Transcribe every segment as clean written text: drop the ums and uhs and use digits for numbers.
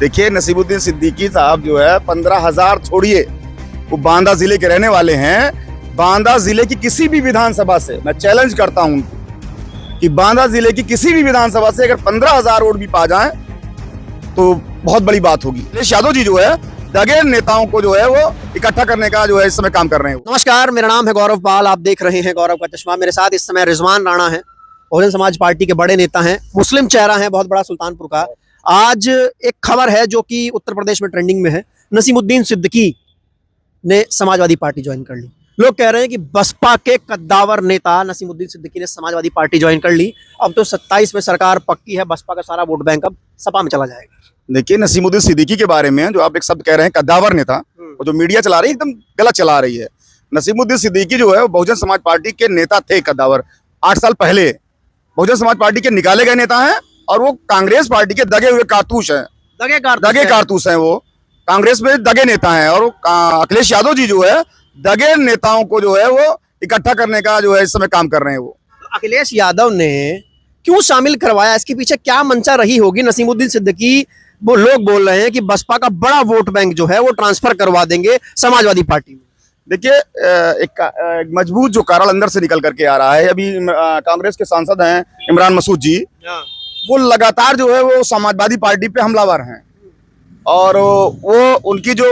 देखिए नसीमुद्दीन सिद्दीकी साहब जो है 15,000 छोड़िए, वो बांदा जिले के रहने वाले हैं। बांदा जिले की किसी भी विधानसभा से मैं चैलेंज करता हूं कि बांदा जिले की किसी भी विधानसभा से अगर 15,000 वोट भी पा जाएं तो बहुत बड़ी बात होगी। अखिलेश यादव जी जो है दगे नेताओं को जो है वो इकट्ठा करने का जो है इस समय काम कर रहे हैं। नमस्कार, मेरा नाम है गौरव पाल। आप देख रहे हैं गौरव का चश्मा। मेरे साथ इस समय रिजवान राणा है, बहुजन समाज पार्टी के बड़े नेता हैं, मुस्लिम चेहरा है बहुत बड़ा सुल्तानपुर का। आज एक खबर है जो कि उत्तर प्रदेश में ट्रेंडिंग में है। नसीमुद्दीन सिद्दीकी ने समाजवादी पार्टी ज्वाइन कर ली। लोग कह रहे हैं कि बसपा के कद्दावर नेता नसीमुद्दीन सिद्दीकी ने समाजवादी पार्टी ज्वाइन कर ली। अब तो 27 में सरकार पक्की है, बसपा का सारा वोट बैंक अब सपा में चला जाएगा। देखिए नसीमुद्दीन सिद्दीकी के बारे में जो आप एक शब्द कह रहे हैं कद्दावर नेता, और जो मीडिया चला रही है एकदम गलत चला रही है। नसीमुद्दीन सिद्दीकी जो है वो बहुजन समाज पार्टी के नेता थे कद्दावर। 8 साल पहले बहुजन समाज पार्टी के निकाले गए नेता हैं और वो कांग्रेस पार्टी के दगे हुए कारतूस हैं। दगे कारतूस हैं, वो कांग्रेस में दगे नेता हैं। और अखिलेश यादव जी जो है दगे नेताओं को जो है वो इकट्ठा करने का जो है इस समय काम कर रहे हैं। वो अखिलेश यादव ने क्यों शामिल करवाया, इसके पीछे क्या मंशा रही होगी? नसीमुद्दीन सिद्दीकी वो लोग बोल रहे हैं कि बसपा का बड़ा वोट बैंक जो है वो ट्रांसफर करवा देंगे समाजवादी पार्टी में। देखिए एक मजबूत जो कारण अंदर से निकल करके आ रहा है। अभी कांग्रेस के सांसद हैं इमरान मसूद जी, वो लगातार जो है वो समाजवादी पार्टी पे हमलावर हैं और वो उनकी जो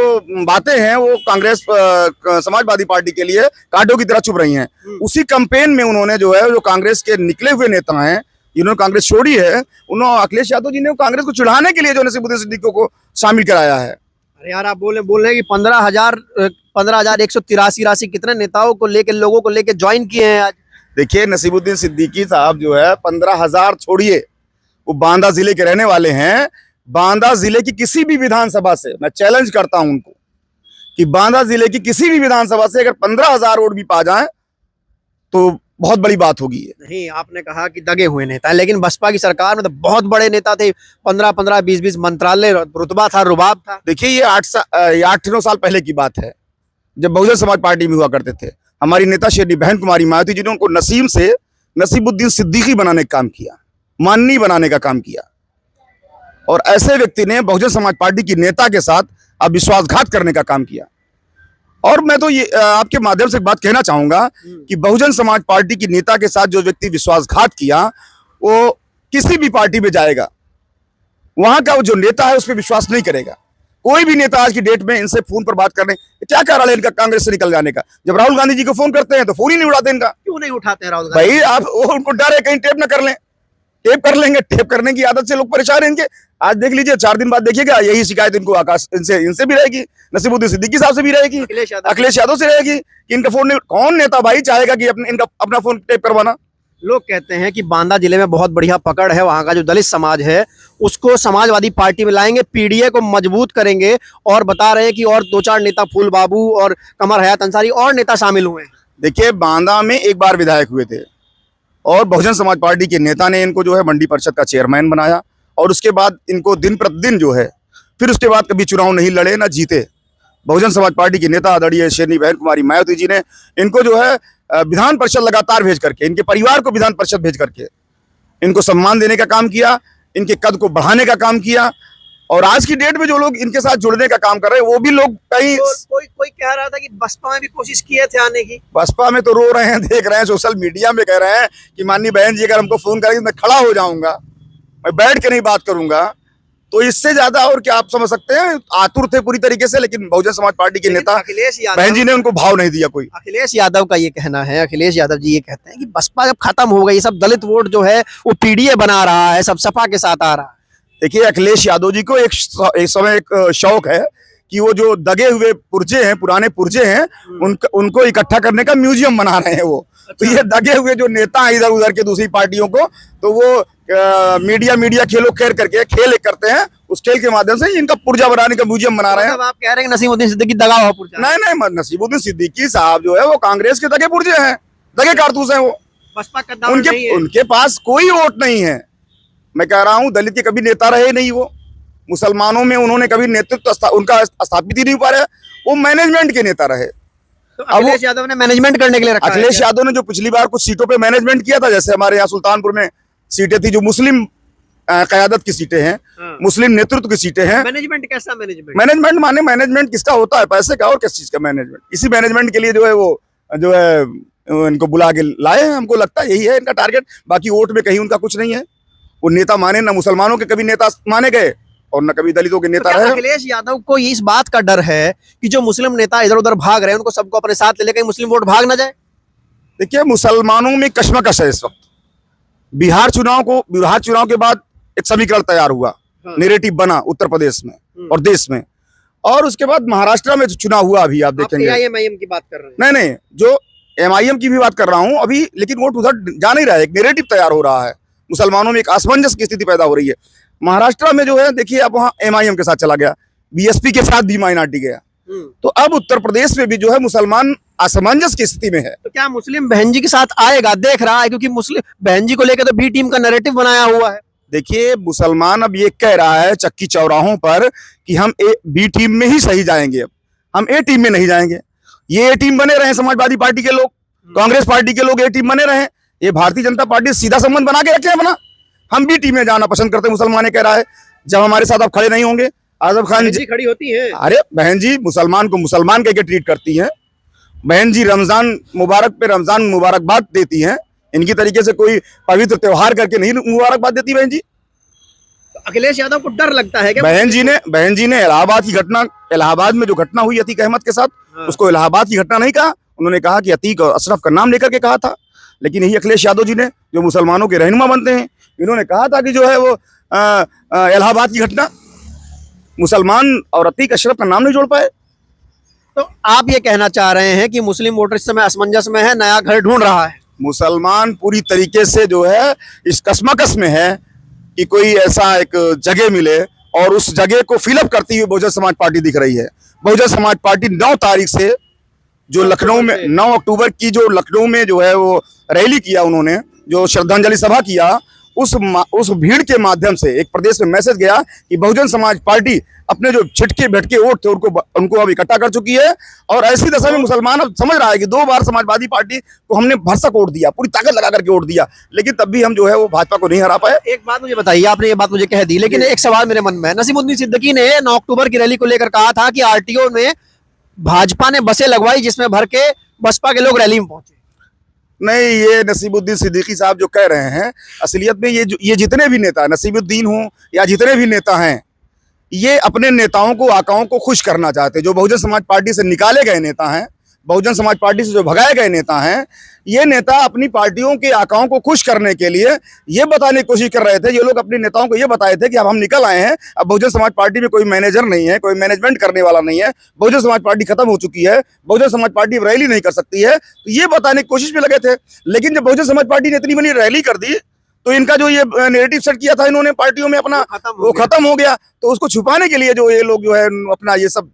बातें हैं वो कांग्रेस समाजवादी पार्टी के लिए कांटों की तरह चुभ रही हैं। उसी कैंपेन में उन्होंने जो है जो कांग्रेस के निकले हुए नेता हैं जिन्होंने कांग्रेस छोड़ी है, उन्होंने अखिलेश यादव जी ने कांग्रेस को चिढ़ाने के लिए जो नसीमुद्दीन सिद्दीकी को शामिल कराया है। अरे यार, आप बोल रहे हैं कि 15,183 कितने नेताओं को लेकर, लोगों को लेकर ज्वाइन किए हैं आज। देखिए नसीमुद्दीन सिद्दीकी साहब जो है 15,000 छोड़िए, वो बांदा जिले के रहने वाले हैं। बांदा जिले की किसी भी विधानसभा से मैं चैलेंज करता हूं उनको कि बांदा जिले की किसी भी विधानसभा से अगर 15,000 वोट भी पा जाएं तो बहुत बड़ी बात होगी। नहीं, आपने कहा कि दगे हुए नेता, लेकिन बसपा की सरकार में तो बहुत बड़े नेता थे। 15-15, 20-20 मंत्रालय, रुतबा था, रुबाब था। देखिए ये 8-9 साल पहले की बात है जब बहुजन समाज पार्टी में हुआ करते थे। हमारी नेता श्री बहन कुमारी मायावती जी ने उनको नसीम से नसीमुद्दीन सिद्दीकी बनाने का काम किया, माननीय बनाने का काम किया। और ऐसे व्यक्ति ने बहुजन समाज पार्टी की नेता के साथ अब विश्वासघात करने का काम किया। और मैं तो ये आपके माध्यम से एक बात कहना चाहूंगा कि बहुजन समाज पार्टी की नेता के साथ जो व्यक्ति विश्वासघात किया वो किसी भी पार्टी में जाएगा, वहां का जो नेता है उस पर विश्वास नहीं करेगा। कोई भी नेता आज की डेट में इनसे फोन पर बात करने क्या कारण है इनका कांग्रेस से निकल जाने का? जब राहुल गांधी जी को फोन करते हैं तो फोन ही नहीं उठाते इनका। क्यों नहीं उठाते राहुल गांधी? भाई आप उनको डर है कहीं टेप ना कर लें। टेप कर लेंगे, टेप करने की आदत से लोग परेशान हैं इनके। आज देख लीजिए 4 दिन बाद देखिएगा यही शिकायत इनको आकाश इनसे भी रहेगी, नसीमुद्दीन सिद्दीकी साहब से भी रहेगी, अखिलेश यादव से रहेगी कि इनका फोन नहीं। कौन नेता भाई चाहेगा कि इनका अपना फोन टेप करवाना? लोग कहते हैं कि बांदा जिले में बहुत बढ़िया पकड़ है, वहां का जो दलित समाज है उसको समाजवादी पार्टी में लाएंगे, पीडीए को मजबूत करेंगे। और बता रहे हैं कि और 2-4 नेता, फूल बाबू और कमर हयात अंसारी और नेता शामिल हुए हैं। देखिए बांदा में एक बार विधायक हुए थे और बहुजन समाज पार्टी के नेता ने इनको जो है मंडी परिषद का चेयरमैन बनाया और उसके बाद इनको दिन प्रतिदिन जो है फिर उसके बाद कभी चुनाव नहीं लड़े ना जीते। बहुजन समाज पार्टी के नेता आदरणीय श्री बहन कुमारी मायावती जी ने इनको जो है विधान परिषद लगातार भेज करके, इनके परिवार को विधान परिषद भेज करके इनको सम्मान देने का काम किया, इनके कद को बढ़ाने का काम किया। और आज की डेट में जो लोग इनके साथ जुड़ने का काम कर रहे हैं वो भी लोग कहीं कोई कह रहा था कि बसपा में भी कोशिश किए थे आने की। बसपा में तो रो रहे हैं, देख रहे हैं, सोशल मीडिया में कह रहे हैं कि माननीय बहन जी अगर हमको फोन करेंगे मैं खड़ा हो जाऊंगा, मैं बैठ के नहीं बात करूंगा। तो इससे ज्यादा और क्या आप समझ सकते हैं? आतुर थे पूरी तरीके से, लेकिन बहुजन समाज पार्टी के नेता अखिलेश बहन जी ने उनको भाव नहीं दिया कोई। अखिलेश यादव का ये कहना है, अखिलेश यादव जी ये कहते हैं कि बसपा जब खत्म हो गई, सब दलित वोट जो है वो पीडीए बना रहा है, सब सपा के साथ आ रहा है। देखिए अखिलेश यादव जी को एक समय एक शौक है कि वो जो दगे हुए पुर्जे हैं, पुराने पुर्जे हैं, उनको इकट्ठा करने का म्यूजियम बना रहे हैं वो। तो ये दगे हुए जो नेता हैं इधर उधर के दूसरी पार्टियों को, तो वो मीडिया खेलो खेल करके खेल करते हैं, उस खेल के माध्यम से इनका पुर्जा बनाने का म्यूजियम बना रहे हैं। आप कह रहे हैं नसीमुद्दीन सिद्दीकी दगा हुआ पुर्जा? नहीं, नसीमुद्दीन सिद्दीकी साहब जो है वो कांग्रेस के दगे पुर्जे हैं, दगे कारतूस हैं वो। बसपा उनके पास कोई वोट नहीं है। मैं कह रहा हूँ दलित के कभी नेता रहे नहीं, वो मुसलमानों में उन्होंने कभी नेतृत्व उनका स्थापित ही नहीं पा रहे, वो मैनेजमेंट के नेता रहे। तो अखिलेश यादव ने मैनेजमेंट करने के लिए रखा। अखिलेश यादव ने जो पिछली बार कुछ सीटों पे मैनेजमेंट किया था, जैसे हमारे यहाँ सुल्तानपुर में सीटें थी जो मुस्लिम क़यादत की सीटें हैं, हाँ। मुस्लिम नेतृत्व की सीटें हैं। मैनेजमेंट कैसा मैनेजमेंट? मैनेजमेंट माने मैनेजमेंट किसका होता है, पैसे का और किस चीज का मैनेजमेंट? इसी मैनेजमेंट के लिए जो है वो जो है इनको बुला के लाए हैं। हमको लगता है यही है इनका टारगेट। बाकी वोट में कहीं उनका कुछ नहीं है। वो नेता माने, ना मुसलमानों के कभी नेता माने गए और न कभी दलितों के तो नेता क्या रहे। अखिलेश यादव को इस बात का डर है कि जो मुस्लिम नेता इधर उधर भाग रहे हैं उनको सबको अपने साथ ले लेकर कहीं मुस्लिम वोट भाग ना जाए? देखिए, मुसलमानों में कशमकश है इस वक्त। बिहार चुनाव के बाद एक समीकरण तैयार हुआ, हाँ। नेरेटिव बना उत्तर प्रदेश में और देश में, और उसके बाद महाराष्ट्र में जो चुनाव हुआ अभी आप देखेंगे। एआईएमआईएम की बात कर रहे हैं? नहीं, जो एमआईएम की भी बात कर रहा हूं अभी, लेकिन वोट उधर जा नहीं रहा है। एक नेरेटिव तैयार हो रहा है, मुसलमानों में एक असमंजस की स्थिति पैदा हो रही है। महाराष्ट्र में जो है देखिए, अब वहां एमआईएम के साथ चला गया, बीएसपी के साथ भी माइनॉरिटी गया, तो अब उत्तर प्रदेश में भी जो है मुसलमान असमंजस की स्थिति में है। तो क्या मुस्लिम बहन जी के साथ आएगा? देख रहा है क्योंकि मुस्लिम बहन जी को लेकर तो बी टीम का नैरेटिव बनाया हुआ है। देखिए, मुसलमान अब ये कह रहा है चक्की चौराहों पर कि हम बी टीम में ही सही जाएंगे, अब हम ए टीम में नहीं जाएंगे। ये ए टीम बने रहे समाजवादी पार्टी के लोग, कांग्रेस पार्टी के लोग ए टीम बने रहे। ये भारतीय जनता पार्टी सीधा संबंध बना के रखे हैं अपना। हम बी टीम में जाना पसंद करते हैं, मुसलमान कह रहा है। जब हमारे साथ आप खड़े नहीं होंगे, आजम खान जी खड़ी होती है। अरे बहन जी मुसलमान को मुसलमान कह के ट्रीट करती हैं। बहन जी रमजान मुबारक पे रमजान मुबारकबाद देती हैं। इनकी तरीके से कोई पवित्र त्योहार करके नहीं मुबारकबाद देती बहन जी। तो अखिलेश यादव को डर लगता है क्या? बहन जी ने इलाहाबाद में जो घटना हुई अतीक अहमद के साथ, हाँ। उसको इलाहाबाद की घटना नहीं कहा। उन्होंने कहा कि अतीक और अशरफ का नाम लेकर के कहा था। लेकिन यही अखिलेश यादव जी ने, जो मुसलमानों के रहनुमा बनते हैं, इन्होंने कहा था कि जो है वो इलाहाबाद की घटना, मुसलमान और अतीक अशरफ का नाम नहीं जोड़ पाए। तो आप ये कहना चाह रहे हैं कि मुस्लिम वोटर इस समय असमंजस में है, नया घर ढूंढ रहा है? मुसलमान पूरी तरीके से जो है इस कशमकश में है कि कोई ऐसा एक जगह मिले, और उस जगह को फिलअप करती हुई बहुजन समाज पार्टी दिख रही है। बहुजन समाज पार्टी 9 तारीख से जो लखनऊ में 9 अक्टूबर की जो लखनऊ में जो है वो रैली किया, उन्होंने जो श्रद्धांजलि सभा किया, उस भीड़ के माध्यम से एक प्रदेश में मैसेज गया कि बहुजन समाज पार्टी अपने जो छिटके भटके वोट थे उनको अब इकट्ठा कर चुकी है। और ऐसी दशा में मुसलमान अब समझ रहा है कि 2 बार समाजवादी पार्टी को हमने भरसक वोट दिया, पूरी ताकत लगा करके वोट दिया, लेकिन तब भी हम जो है वो भाजपा को नहीं हरा पाए। एक बात मुझे बताइए, आपने ये बात मुझे कह दी, लेकिन एक सवाल मेरे मन में है। नसीमुद्दीन सिद्दीकी ने 9 अक्टूबर की रैली को लेकर कहा था कि आरटीओ में भाजपा ने बसें लगवाई जिसमें भर के बसपा के लोग रैली में पहुंचे। नहीं, ये नसीमुद्दीन सिद्दीकी साहब जो कह रहे हैं, असलियत में ये जितने भी नेता, नसीमुद्दीन हो या जितने भी नेता हैं, ये अपने नेताओं को, आकाओं को खुश करना चाहते हैं। जो बहुजन समाज पार्टी से निकाले गए नेता हैं, बहुजन समाज पार्टी से जो भगाए गए नेता हैं, ये नेता अपनी पार्टियों के आकाओं को खुश करने के लिए ये बताने की कोशिश कर रहे थे। ये लोग अपने नेताओं को ये बताए थे कि अब हम निकल आए हैं, अब बहुजन समाज पार्टी में कोई मैनेजर नहीं है, कोई मैनेजमेंट करने वाला नहीं है, बहुजन समाज पार्टी खत्म हो चुकी है, बहुजन समाज पार्टी रैली नहीं कर सकती है। तो ये बताने की कोशिश में लगे थे। लेकिन जब बहुजन समाज पार्टी ने इतनी बड़ी रैली कर दी, तो इनका जो ये नेरेटिव सेट किया था इन्होंने पार्टियों में अपना, वो खत्म हो गया। तो उसको छुपाने के लिए जो ये लोग जो है अपना ये सब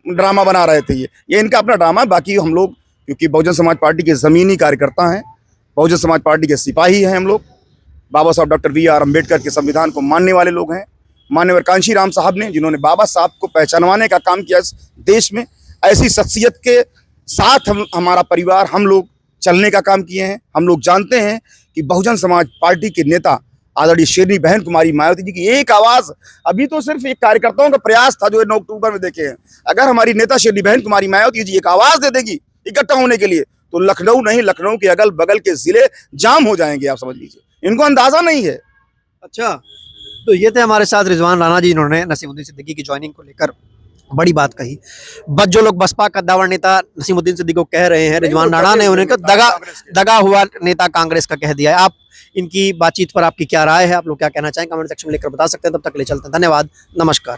ड्रामा बना रहे थे। ये इनका अपना ड्रामा है। बाकी हम लोग क्योंकि बहुजन समाज पार्टी के ज़मीनी कार्यकर्ता हैं, बहुजन समाज पार्टी के सिपाही हैं हम लोग, बाबा साहब डॉक्टर BR अम्बेडकर के संविधान को मानने वाले लोग हैं। माननीय कांशी राम साहब ने, जिन्होंने बाबा साहब को पहचानवाने का काम किया इस देश में, ऐसी शख्सियत के साथ हमारा परिवार, हम लोग चलने का काम किए हैं। हम लोग जानते हैं कि बहुजन समाज पार्टी के नेता आदरणीय शेरनी बहन कुमारी मायावती जी की एक आवाज़, अभी तो सिर्फ एक कार्यकर्ताओं का प्रयास था जो 9 अक्टूबर में देखे हैं। अगर हमारी नेता शेरनी बहन कुमारी मायावती जी एक आवाज़ दे देगी इकट्ठा होने के लिए, तो लखनऊ नहीं, लखनऊ के अगल बगल के जिले जाम हो जाएंगे, आप समझ लीजिए। इनको अंदाजा नहीं है। अच्छा, तो ये थे हमारे साथ रिजवान राणा जी, इन्होंने नसीमुद्दीन सिद्दीकी की ज्वाइनिंग को लेकर बड़ी बात कही। बस जो लोग बसपा कद्दावर नेता नसीमुद्दीन सिद्दीकी को कह रहे हैं, रिजवान राणा ने उन्हें दगा हुआ नेता कांग्रेस का कह दिया है। आप इनकी बातचीत पर आपकी क्या राय है? आप लोग क्या कहना चाहें? कमेंट सेक्शन में लिखकर बता सकते हैं। तब तक के लिए चलते हैं, धन्यवाद, नमस्कार।